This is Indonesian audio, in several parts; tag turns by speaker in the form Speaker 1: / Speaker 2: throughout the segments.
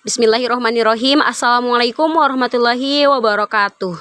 Speaker 1: Bismillahirrohmanirrohim. Assalamualaikum warahmatullahi wabarakatuh.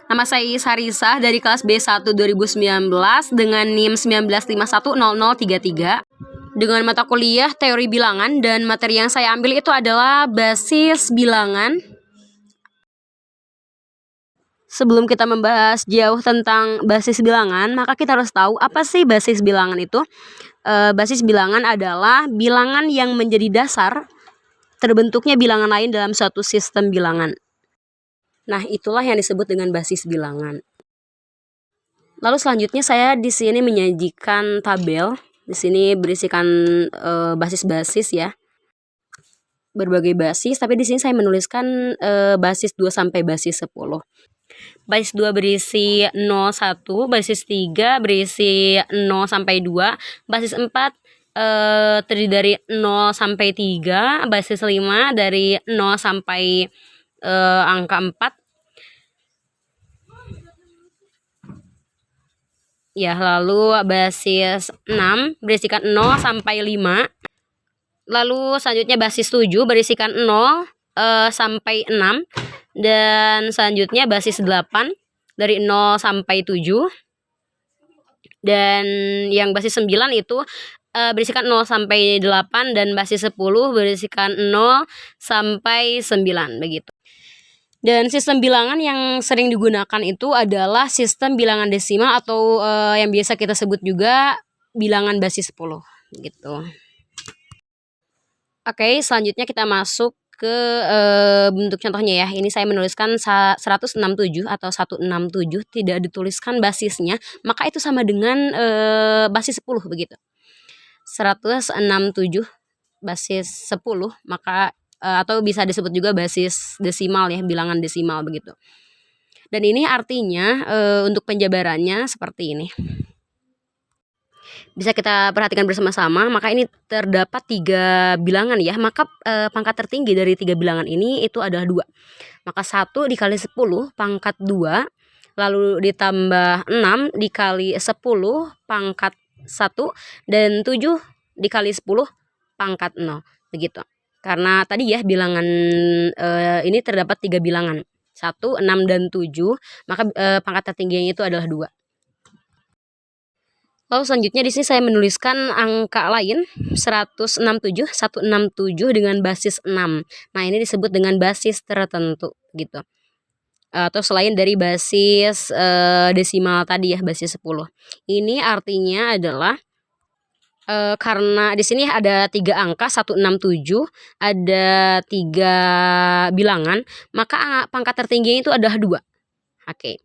Speaker 1: Nama saya Sarisah dari kelas B1 2019 dengan NIM 19510033 dengan mata kuliah teori bilangan, dan materi yang saya ambil itu adalah basis bilangan. Sebelum kita membahas jauh tentang basis bilangan, maka kita harus tahu apa sih basis bilangan itu. Basis bilangan adalah bilangan yang menjadi dasar terbentuknya bilangan lain dalam suatu sistem bilangan. Nah, itulah yang disebut dengan basis bilangan. Lalu selanjutnya saya di sini menyajikan tabel. Di sini berisikan basis-basis ya. Berbagai basis, tapi di sini saya menuliskan basis 2 sampai basis 10. Basis 2 berisi 01, basis 3 berisi 0 sampai 2, basis 4 terdiri dari 0 sampai 3, basis 5 dari 0 sampai angka 4. Ya, lalu basis 6 berisikan 0 sampai 5. Lalu selanjutnya basis 7 berisikan 0 sampai 6. Dan selanjutnya basis 8 dari 0 sampai 7. Dan yang basis 9 itu berisikan 0 sampai 8, dan basis 10 berisikan 0 sampai 9 begitu. Dan sistem bilangan yang sering digunakan itu adalah sistem bilangan desimal atau yang biasa kita sebut juga bilangan basis 10 gitu. Oke, selanjutnya kita masuk ke bentuk contohnya ya. Ini saya menuliskan 167 atau 167, tidak dituliskan basisnya, maka itu sama dengan basis 10 begitu. 167 basis 10, maka atau bisa disebut juga basis desimal ya, bilangan desimal begitu. Dan ini artinya untuk penjabarannya seperti ini. Bisa kita perhatikan bersama-sama, maka ini terdapat 3 bilangan ya, maka pangkat tertinggi dari 3 bilangan ini itu adalah 2. Maka 1 dikali 10 pangkat 2, lalu ditambah 6 dikali 10 pangkat 1, dan 7 dikali 10 pangkat 0 begitu. Karena tadi ya bilangan ini terdapat 3 bilangan, 1, 6, dan 7, maka pangkat tertingginya itu adalah 2. Lalu selanjutnya di sini saya menuliskan angka lain 167 dengan basis 6. Nah, ini disebut dengan basis tertentu gitu. Atau selain dari basis desimal tadi ya, basis 10. Ini artinya adalah karena di sini ada 3 angka 167, ada 3 bilangan, maka pangkat tertingginya itu adalah 2. Oke.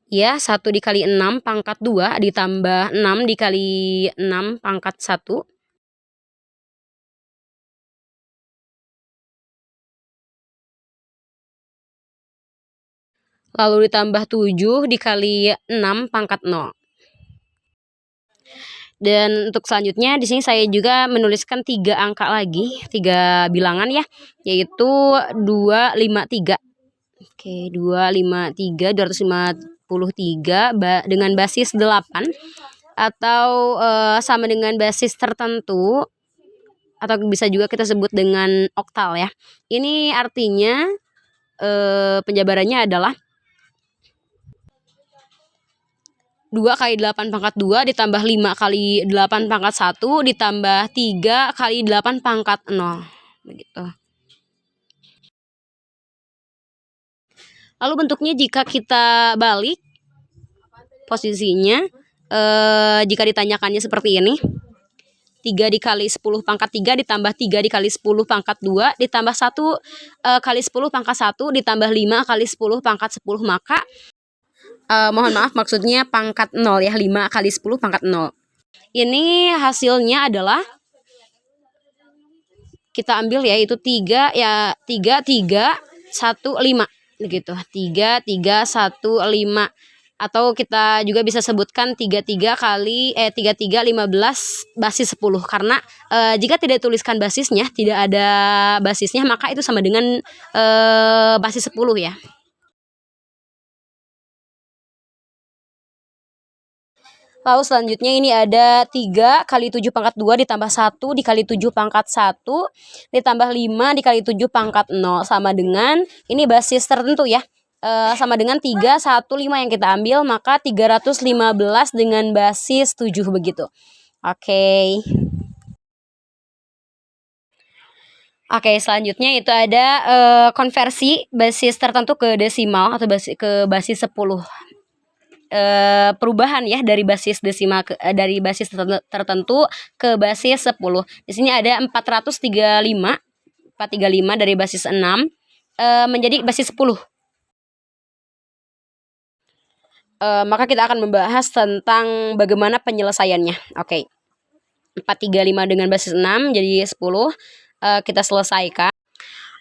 Speaker 1: Ya, 1 dikali 6 pangkat 2 ditambah 6 dikali 6 pangkat 1. Lalu ditambah 7 dikali 6 pangkat 0. Dan untuk selanjutnya di sini saya juga menuliskan 3 angka lagi, 3 bilangan ya, yaitu 253. Oke, 253 dengan basis 8 atau sama dengan basis tertentu, atau bisa juga kita sebut dengan oktal ya. Ini artinya penjabarannya adalah 2 kali 8 pangkat 2 ditambah 5 kali 8 pangkat 1 ditambah 3 kali 8 pangkat 0 begitu. Lalu bentuknya jika kita balik posisinya, jika ditanyakannya seperti ini, 3 dikali 10 pangkat 3 ditambah 3 dikali 10 pangkat 2 ditambah 1 kali 10 pangkat 1 ditambah 5 kali 10 pangkat 10, maka mohon maaf, maksudnya pangkat 0 ya, 5 kali 10 pangkat 0. Ini hasilnya adalah kita ambil ya, itu 3 ya, 3 3 1 5 gitu. 3 3 1 5, atau kita juga bisa sebutkan 33 kali 33 15 basis 10, karena jika tidak tuliskan basisnya, tidak ada basisnya, maka itu sama dengan basis 10 ya. Lalu selanjutnya ini ada 3 kali 7 pangkat 2 ditambah 1 dikali 7 pangkat 1 ditambah 5 dikali 7 pangkat 0 sama dengan ini basis tertentu ya. Sama dengan 3, 1, 5 yang kita ambil, maka 315 dengan basis 7 begitu. Oke. Oke, selanjutnya itu ada konversi basis tertentu ke desimal atau ke basis 10. Perubahan ya dari basis desimal dari basis tertentu ke basis 10. Di sini ada 435 dari basis 6 menjadi basis 10. Maka kita akan membahas tentang bagaimana penyelesaiannya. Oke. 435 dengan basis 6 jadi 10. Kita selesaikan.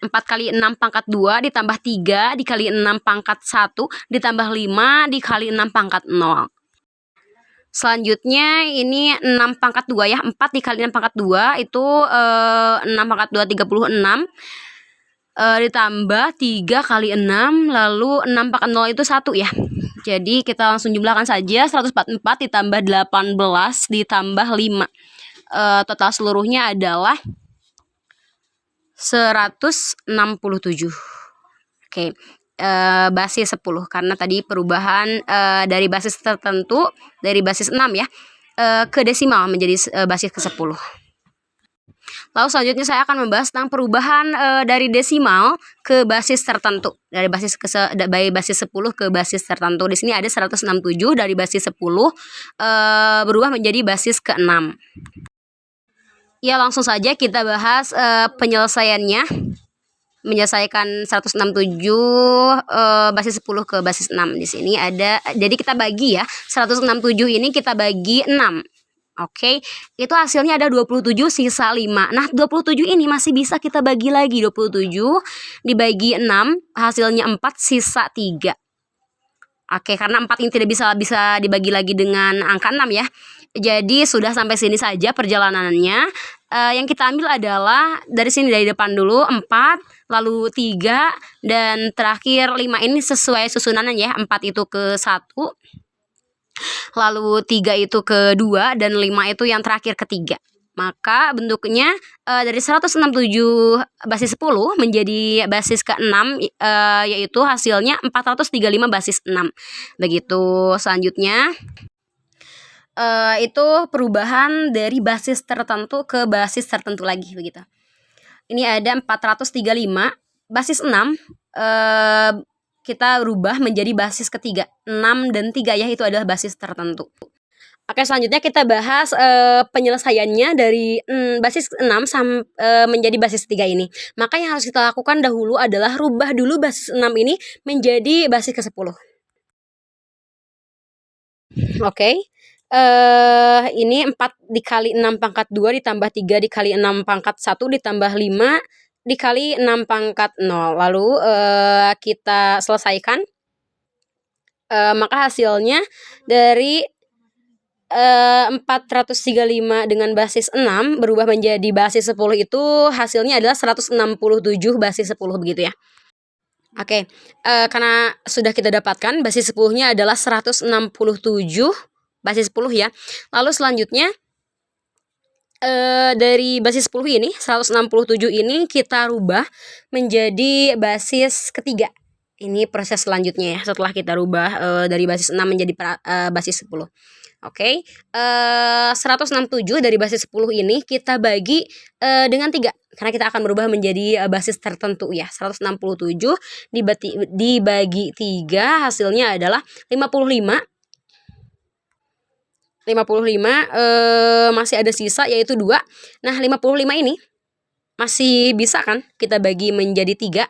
Speaker 1: 4 kali 6 pangkat 2 ditambah 3 dikali 6 pangkat 1 ditambah 5 dikali 6 pangkat 0. Selanjutnya ini 6 pangkat 2 ya. 4 dikali 6 pangkat 2 itu 6 pangkat 2 36. Ditambah 3 kali 6 lalu 6 pangkat 0 itu 1 ya. Jadi kita langsung jumlahkan saja. 144 ditambah 18 ditambah 5. Total seluruhnya adalah 167. Oke. Basis 10 karena tadi perubahan dari basis tertentu dari basis 6 ya ke desimal menjadi basis ke-10. Lalu selanjutnya saya akan membahas tentang perubahan dari desimal ke basis tertentu. Dari basis 10 ke basis tertentu. Di sini ada 167 dari basis 10 berubah menjadi basis ke-6. Ya, langsung saja kita bahas penyelesaiannya. Menyelesaikan 167 basis 10 ke basis 6. Di sini ada, jadi kita bagi ya. 167 ini kita bagi 6. Oke, itu hasilnya ada 27 sisa 5. Nah, 27 ini masih bisa kita bagi lagi. 27 dibagi 6 hasilnya 4 sisa 3. Oke, karena 4 ini tidak bisa dibagi lagi dengan angka 6 ya. Jadi sudah sampai sini saja perjalanannya. Yang kita ambil adalah dari sini, dari depan dulu 4, lalu 3, dan terakhir 5. Ini sesuai susunannya ya. 4 itu ke 1, lalu 3 itu ke 2, dan 5 itu yang terakhir ke 3. Maka bentuknya dari 167 basis 10 menjadi basis ke-6 yaitu hasilnya 435 basis 6. Begitu. Selanjutnya itu perubahan dari basis tertentu ke basis tertentu lagi begitu. Ini ada 435 basis 6 kita rubah menjadi basis ketiga. 6 dan 3 ya, itu adalah basis tertentu. Oke, selanjutnya kita bahas penyelesaiannya dari basis 6 menjadi basis 3 ini. Maka yang harus kita lakukan dahulu adalah rubah dulu basis 6 ini menjadi basis ke-10. Oke. Ini 4 dikali 6 pangkat 2 ditambah 3 dikali 6 pangkat 1 ditambah 5 dikali 6 pangkat 0. Lalu kita selesaikan. Maka hasilnya dari 435 dengan basis 6 berubah menjadi basis 10 itu hasilnya adalah 167 basis 10 begitu ya. Oke, karena sudah kita dapatkan basis 10-nya adalah 167 basis 10 ya. Lalu selanjutnya dari basis 10 ini, 167 ini kita rubah menjadi basis ketiga. Ini proses selanjutnya ya, setelah kita rubah dari basis 6 menjadi basis 10. Oke, 167 dari basis 10 ini kita bagi dengan 3. Karena kita akan berubah menjadi basis tertentu ya. 167 dibagi 3 hasilnya adalah 55. 55 masih ada sisa yaitu 2. Nah, 55 ini masih bisa kan kita bagi menjadi 3.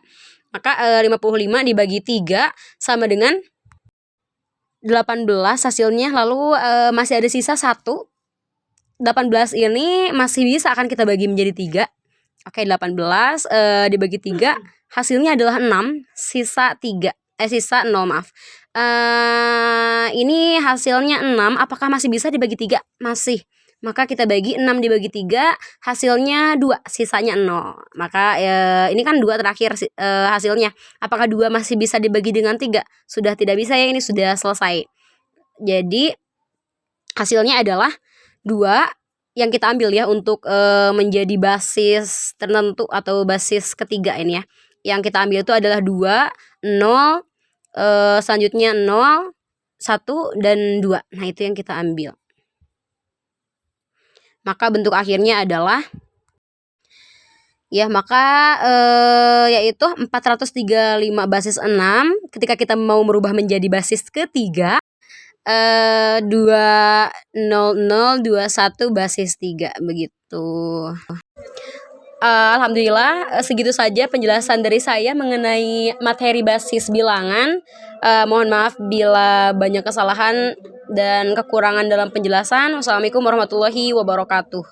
Speaker 1: Maka 55 dibagi 3 sama dengan 18 hasilnya. Lalu masih ada sisa 1. 18 ini masih bisa kan kita bagi menjadi 3. Oke, 18 dibagi 3 hasilnya adalah 6 sisa 3. Sisa 0 maaf. Ini hasilnya 6. Apakah masih bisa dibagi 3? Masih. Maka kita bagi 6 dibagi 3 hasilnya 2, sisanya 0. Maka ini kan 2 terakhir hasilnya. Apakah 2 masih bisa dibagi dengan 3? Sudah tidak bisa ya, ini sudah selesai. Jadi hasilnya adalah 2 yang kita ambil ya untuk menjadi basis tertentu atau basis ketiga ini ya. Yang kita ambil itu adalah 2, 0, selanjutnya 0, 1, dan 2. Nah, itu yang kita ambil. Maka bentuk akhirnya adalah yaitu 435 basis 6. Ketika kita mau merubah menjadi basis ketiga, 20021 basis 3 begitu. Alhamdulillah segitu saja penjelasan dari saya mengenai materi basis bilangan. Mohon maaf bila banyak kesalahan dan kekurangan dalam penjelasan. Wassalamualaikum warahmatullahi wabarakatuh.